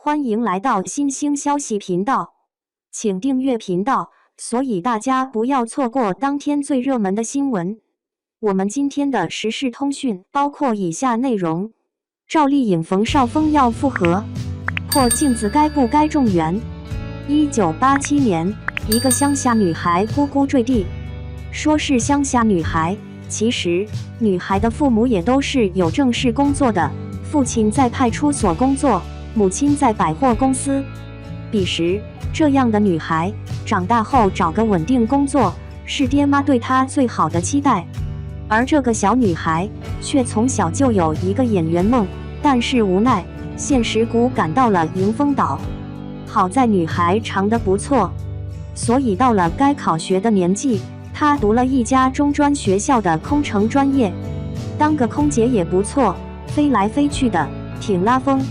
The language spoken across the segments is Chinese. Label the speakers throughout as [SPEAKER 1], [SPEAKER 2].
[SPEAKER 1] 欢迎来到新兴消息频道，请订阅频道，所以大家不要错过当天最热门的新闻。我们今天的时事通讯包括以下内容：赵丽颖、冯绍峰要复合，破镜子该不该中原？1987年，一个乡下女孩咕咕坠地。说是乡下女孩，其实女孩的父母也都是有正式工作的，父亲在派出所工作，母亲在百货公司。彼时，这样的女孩长大后找个稳定工作，是爹妈对她最好的期待。而这个小女孩却从小就有一个演员梦，但是无奈现实谷赶到了迎风岛。好在女孩长得不错，所以到了该考学的年纪，她读了一家中专学校的空乘专业，当个空姐也不错，飞来飞去的，挺拉风。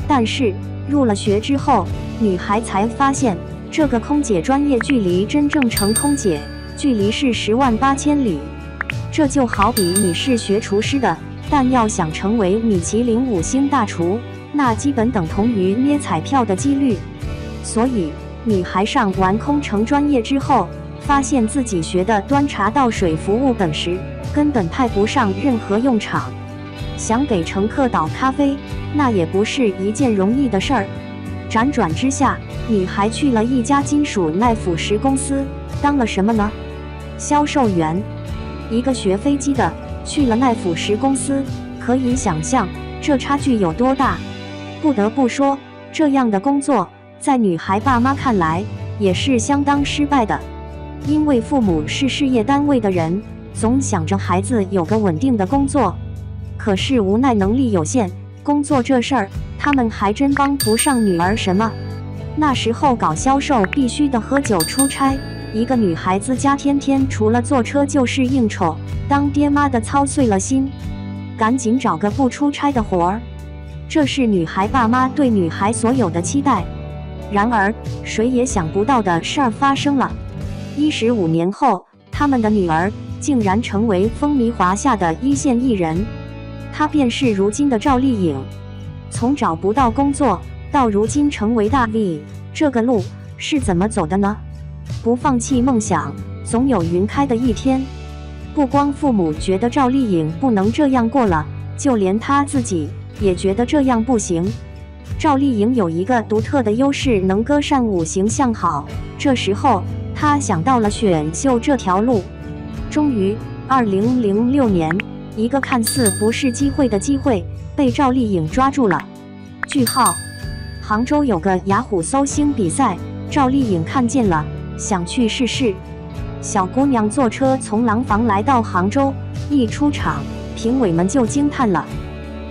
[SPEAKER 1] 但是入了学之后，女孩才发现这个空姐专业距离真正成空姐距离是108000里。这就好比你是学厨师的，但要想成为米其林5星大厨，那基本等同于捏彩票的几率。所以女孩上完空乘专业之后，发现自己学的端茶倒水服务本事根本派不上任何用场，想给乘客倒咖啡，那也不是一件容易的事儿。辗转之下，女孩去了一家金属耐腐蚀公司，当了什么呢？销售员。一个学飞机的去了耐腐蚀公司，可以想象这差距有多大。不得不说，这样的工作在女孩爸妈看来也是相当失败的，因为父母是事业单位的人，总想着孩子有个稳定的工作。可是无奈能力有限，工作这事儿他们还真帮不上女儿什么。那时候搞销售必须的喝酒出差，一个女孩子家天天除了坐车就是应酬，当爹妈的操碎了心，赶紧找个不出差的活儿。这是女孩爸妈对女孩所有的期待。然而谁也想不到的事儿发生了，15年后，他们的女儿竟然成为风靡华夏的一线艺人，她便是如今的赵丽颖。从找不到工作到如今成为大 V， 这个路是怎么走的呢？不放弃梦想，总有云开的一天。不光父母觉得赵丽颖不能这样过了，就连她自己也觉得这样不行。赵丽颖有一个独特的优势，能歌善舞，形象好。这时候她想到了选秀这条路。终于2006年，一个看似不是机会的机会被赵丽颖抓住了。句号，杭州有个雅虎搜星比赛，赵丽颖看见了，想去试试。小姑娘坐车从廊坊来到杭州，一出场，评委们就惊叹了。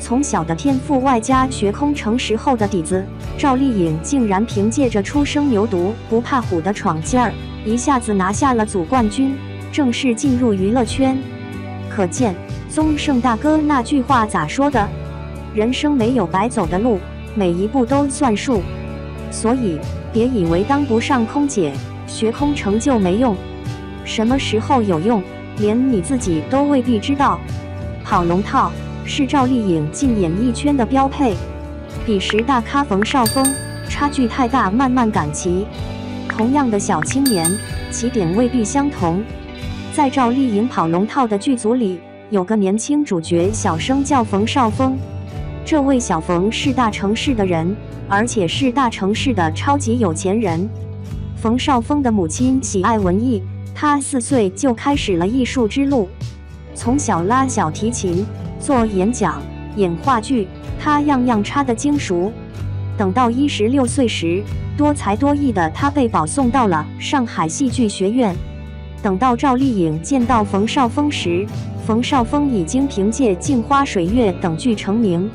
[SPEAKER 1] 从小的天赋外加学空乘时候的底子，赵丽颖竟然凭借着初生牛犊不怕虎的闯劲儿，一下子拿下了组冠军，正式进入娱乐圈。可见宗盛大哥那句话咋说的？人生没有白走的路，每一步都算数。所以别以为当不上空姐，学空乘就没用。什么时候有用，连你自己都未必知道。跑龙套是赵丽颖进演艺圈的标配。彼时大咖冯绍峰差距太大，慢慢赶集。同样的小青年，起点未必相同。在赵丽颖跑龙套的剧组里，有个年轻主角小生叫冯绍峰。这位小冯是大城市的人，而且是大城市的超级有钱人。冯绍峰的母亲喜爱文艺，他4岁就开始了艺术之路，从小拉小提琴、做演讲、演话剧，他样样插得精熟。等到16岁时，多才多艺的他被保送到了上海戏剧学院。等到赵丽颖见到冯绍峰时，冯绍峰已经凭借《镜花水月》等剧成名。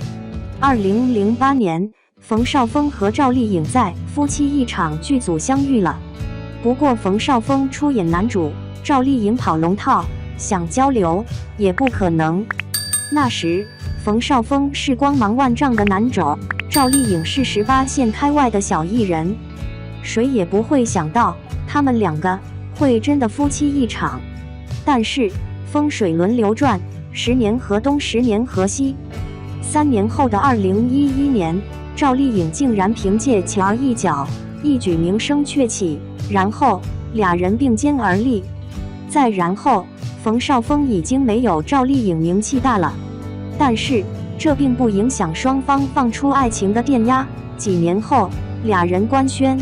[SPEAKER 1] 2008年，冯绍峰和赵丽颖在《夫妻一场》剧组相遇了。不过冯绍峰出演男主，赵丽颖跑龙套，想交流也不可能。那时冯绍峰是光芒万丈的男主，赵丽颖是18线开外的小艺人。谁也不会想到他们两个会真的夫妻一场。但是风水轮流转，10年河东10年河西。3年后的2011年，赵丽颖竟然凭借轻而易脚，一举名声鹊起，然后俩人并肩而立。再然后，冯绍峰已经没有赵丽颖名气大了，但是这并不影响双方放出爱情的电压。几年后，俩人官宣，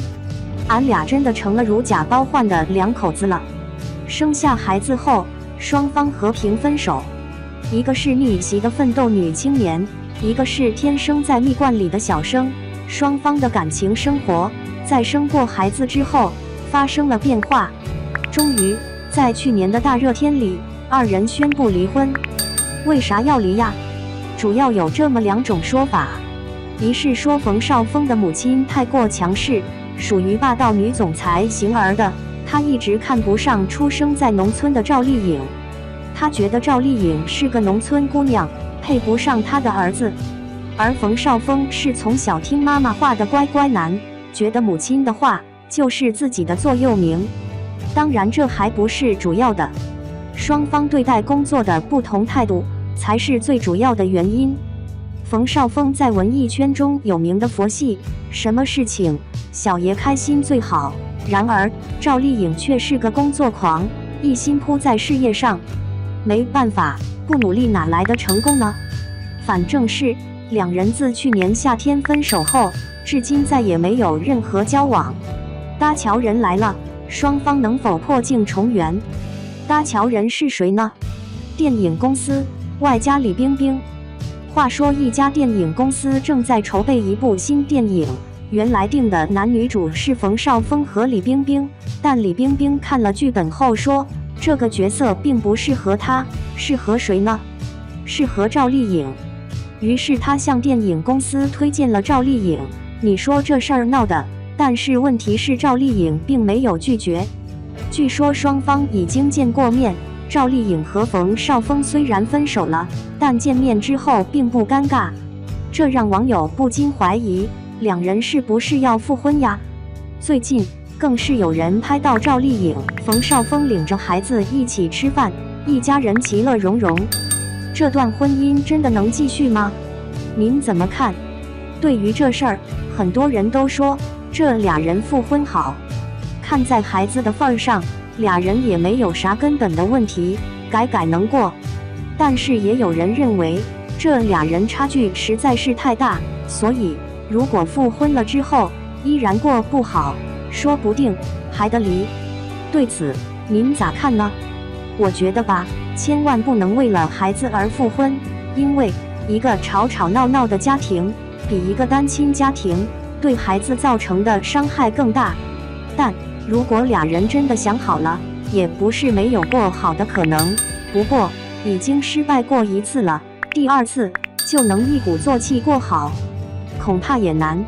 [SPEAKER 1] 俺俩真的成了如假包换的两口子了。生下孩子后，双方和平分手，一个是逆袭的奋斗女青年，一个是天生在蜜罐里的小生。双方的感情生活在生过孩子之后发生了变化，终于在去年的大热天里，二人宣布离婚。为啥要离呀？主要有这么两种说法。一是说冯绍峰的母亲太过强势，属于霸道女总裁型儿的，她一直看不上出生在农村的赵丽颖，她觉得赵丽颖是个农村姑娘，配不上她的儿子。而冯绍峰是从小听妈妈话的乖乖男，觉得母亲的话就是自己的座右铭。当然这还不是主要的，双方对待工作的不同态度才是最主要的原因。冯绍峰在文艺圈中有名的佛系，什么事情小爷开心最好，然而赵丽颖却是个工作狂，一心扑在事业上。没办法，不努力哪来的成功呢？反正是两人自去年夏天分手后，至今再也没有任何交往。搭桥人来了，双方能否破镜重圆？搭桥人是谁呢？电影公司外加李冰冰。话说一家电影公司正在筹备一部新电影，原来定的男女主是冯绍峰和李冰冰，但李冰冰看了剧本后说，这个角色并不适合她，适合谁呢？适合赵丽颖。于是他向电影公司推荐了赵丽颖。你说这事儿闹的，但是问题是赵丽颖并没有拒绝。据说双方已经见过面，赵丽颖和冯绍峰虽然分手了，但见面之后并不尴尬，这让网友不禁怀疑两人是不是要复婚呀？最近更是有人拍到赵丽颖、冯绍峰领着孩子一起吃饭，一家人其乐融融。这段婚姻真的能继续吗？您怎么看？对于这事儿，很多人都说这俩人复婚好，看在孩子的份儿上，俩人也没有啥根本的问题，改改能过。但是也有人认为这俩人差距实在是太大，所以如果复婚了之后依然过不好，说不定还得离。对此您咋看呢？我觉得吧，千万不能为了孩子而复婚，因为一个吵吵闹闹的家庭比一个单亲家庭对孩子造成的伤害更大。但如果俩人真的想好了，也不是没有过好的可能。不过已经失败过一次了，第二次就能一鼓作气过好，恐怕也难。